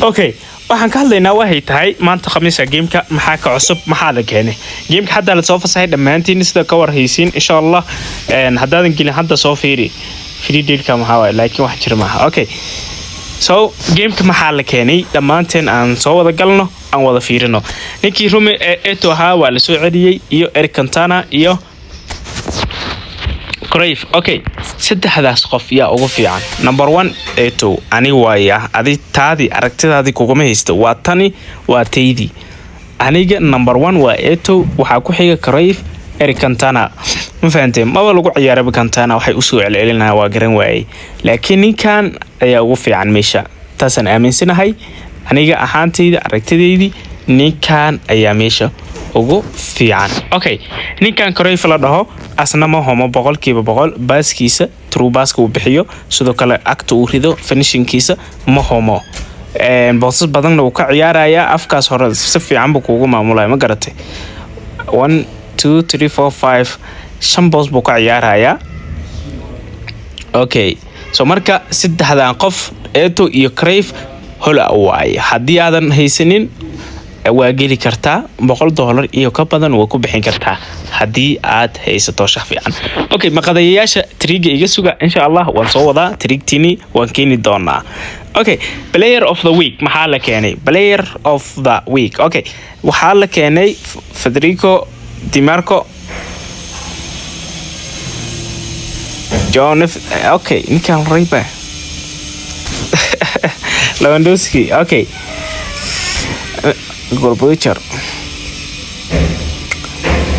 okay waxaan ka hadlaynaa waxay tahay maanta khamiisa gameka maxaa ka cusub maxaa la keenay gameka hadda la soo fasaxay dhamaantiin sida ka war haysiin insha Allah haddaadan gelin hadda soo fiiri free dealka maxaa waay laakiin wax jira maaha okay so gameka maxaa la keenay dhamaanteen aan soo wada galno aan wada fiirino ninkii rume eeto ahaa waa la soo celiyay iyo Eric Cantona iyo Cruyff okay saddexdaas qof yaa ugu fiican number 1 eeto ani waaya adi taadi aragtidaadi kuguma haysto waa tani waa taydi aniga number 1 waa eeto waxa ku xiga Cruyff Eric Cantona ma fahanteen ma lagu ciyaaray Cantona waxay u soo celcelinaa waa garan waayay laakiin ninkan ayaa ugu fiican meesha taasan aaminsanahay aniga ahaantayda aragtideedii ninkan ayaa meesha ugu fiican okay ninkan Cruyff la dhaho asna ma homo 100% baaskiisa true baaska uu bixiyo sidoo kale agta uu rido finishingkiisa ma homo boosas badan uu ka ciyaaraya afkaas hore si fiican buu kugu maamulay ma garatay 1 2 3 4 5 shan boos buu ka ciyaaraya okay so marka saddexdan qof eeto iyo Cruyff hola waay hadii aadan haysanin waa geli kartaa $100 iyo ka badan waa ku bixin kartaa hadii aad haysato shax fiican okay maqadayaasha triga iga suga insha Allah waan soo wadaa trigtini waan keeni doonaa okay player of the week maxaa la keenay player of the week okay waxaa la keenay Federico Di Marco John okay ninkan Riba Lewandowski okay goal butcher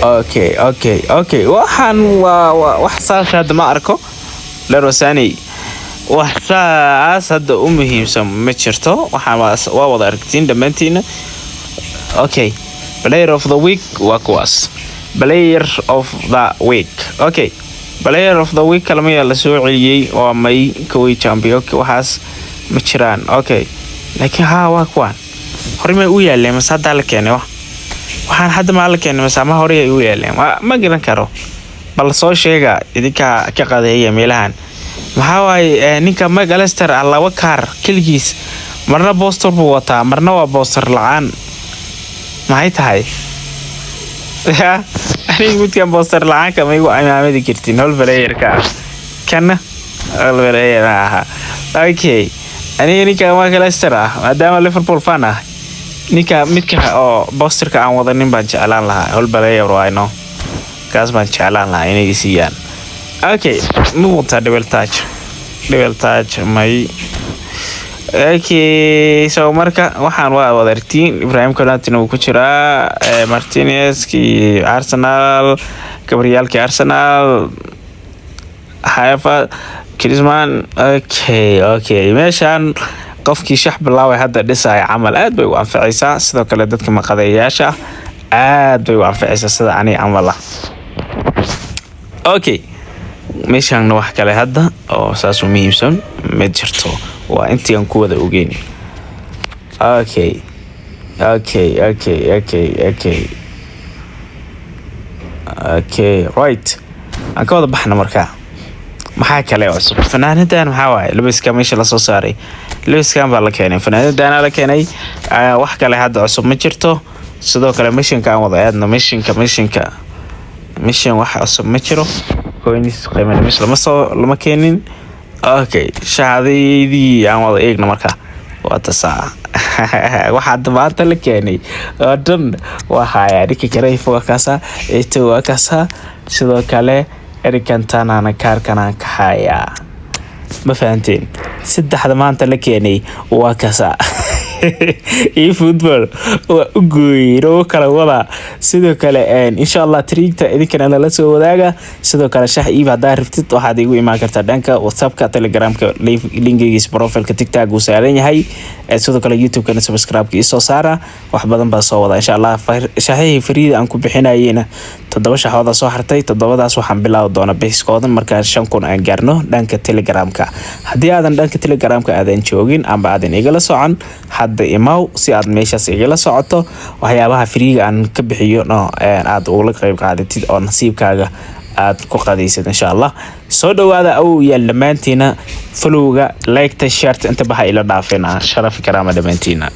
okay waxaan wax saasad ma arko la Rosani wax saasad u muhiimsan ma jirto waxaan waa wada aragtiin dhamaantiin okay player of the week waa kuwaas player of the week okay player of the week kalmaya la soo celiyay waa may kooy champion waxaas ma jiraan okay laakiin waa kuwan hormay u yaaleen masada la keenay waxaan hadda ma la keenay masama hore u yaaleen ma garan karo bal soo sheega idinka ka qadeeyay meelahan maxaa waay ninka Magalester laba kaar kaligiis marna poster buu wataa marna waa poster la'aan maxay tahay ani midkan poster la'aan kama igu imaamadi kartiin hol playerka kana hol player okay ani ninka Magalester maadaama Liverpool fan ninka midka oo posterka aan wadanin baan jeclaan lahaa hol player waayno kaas baan jeclaan lahaa inay siiyaan okay mu wata double touch may okay so marka waxaan waa wada artiin Ibrahim Konate uu ku jiraa Martinez ki Arsenal Gabriel ki Arsenal Haifa Griezmann okay meeshan qofkii shax bilaaway hadda dhisay amal aad bay u anfacaysaa sidoo kale dadka maqadayaasha aad bay u anfacaysaa sida ani amala okay meeshan wax kale hadda oo saas u muhiimsan ma jirto waa intii aan ku wada ogeyn okay right aan ka wada baxna markaa maxaa kale cusub fanaanadan maxaa waay labiska meesha la soo saaray labiskan baa la keenay fanaanadan la keenay wax kale hadda cusub ma jirto sidoo kale missionka aan wada aadna mission wax cusub ma jiro coins qiimaha meesha lama keenin okay shahaadadii aan wada eegna markaa waa tasaa waxa maanta la keenay oo dhan waxa ay Cruyff waa kaasa eeto waa kaasa sidoo kale Eric Cantona kaarkana ka haya ma fahanteen saddexda maanta la keenay waa kaasa football waa u gooyro kala wada sidoo kale insha Allah trigta idinkana la soo wadaaga sidoo kale shax iib hadaa rabtid waxaad igu imaan kartaa dhanka WhatsAppka Telegramka linkigiisa profilka TikTok uu saaran yahay sidoo kale YouTube-kana subscribe ki soo saara wax badan baa soo wada insha Allah shaxii fariid aan ku bixinayna 7 shaxooda soo hartay 7daas waxaan bilaaw doona base-koodan marka 5,000 aan gaarno dhanka Telegramka hadii aadan dhanka Telegramka aadan joogin amba aadan igala socon hadda imaw si aad meeshaas igala socoto waxyaabaha fariiga aan ka bixiyo aad ugu qayb qaadatid oo nasiibkaaga aad ku qadaysid insha Allah soo dhawaada aw yeel dhamaantiina followga like ta share inta baxa ila dhaafina sharaf karaama dhamaantiina